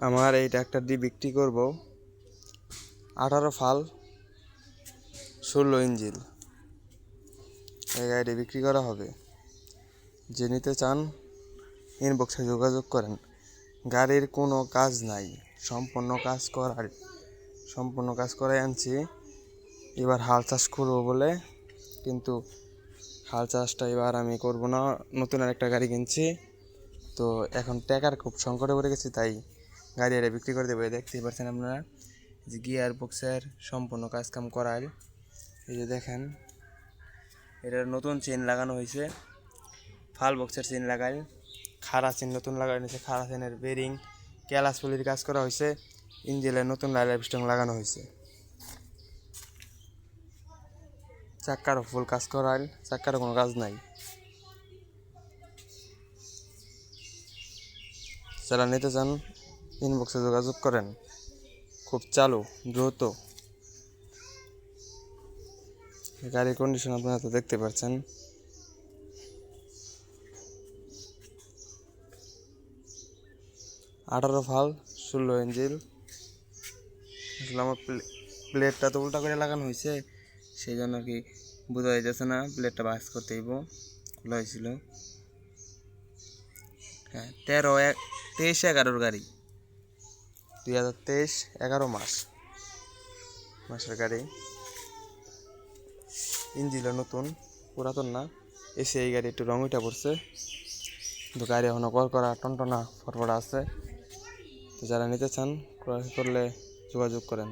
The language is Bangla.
আমার এই ট্র্যাক্টরটি বিক্রি করব 18 ফাল 16 ইঞ্চিল। এই গাড়িটি বিক্রি করা হবে। যে নিতে চান ইনবক্সে যোগাযোগ করেন। গাড়ির কোনো কাজ নাই, সম্পূর্ণ কাজ করাই আনছি। এবার হাল চাষ করবো বলে, কিন্তু হাল চাষটা এবার আমি করব না, নতুন আরেকটা গাড়ি কিনছি। তো এখন টাকার খুব সংকটে পড়ে গেছি, তাই গাড়ি এটা বিক্রি করে দেবো। দেখতেই পাচ্ছেন আপনারা যে গিয়ার বক্সের সম্পূর্ণ কাজকাম করায়। এই যে দেখেন, এটার নতুন চেন লাগানো হয়েছে, ফাল বক্সের চেন লাগাই, খাড়া চেন নতুন লাগানো হয়েছে, খাড়া চেনের বেরিং ক্যালাস পুলির কাজ করা হয়েছে, ইঞ্জিনের নতুন লাইট স্ট্রিং লাগানো হয়েছে, চাক্কারও ফুল কাজ করায়, চাক্কারও কোনো কাজ নাই। যারা নিতে চান ইনবক্সে যোগাযোগ করেন। খুব চালু, দ্রুত। গাড়ির কন্ডিশন আপনারা তো দেখতে পাচ্ছেন। আঠারো ফাল 16 ইঞ্চিল। আসলে আমার প্লেটটা তো উল্টা করে লাগানো হয়েছে, সেই জন্য কি বোঝা যাচ্ছে না। প্লেটটা বাস করতে হইব, খোলা হয়েছিল। হ্যাঁ, 23-11 গাড়ি, 2023 11 মাসের গাড়ি। ইঞ্জিনও নতুন, পুরাতন না। এসে এই গাড়ি একটু রং উঠা পড়ছে, কিন্তু গাড়ি এখনো করা টনটনা ফটফটা আছে। তো যারা নিতে চান ক্রয় করলে যোগাযোগ করেন।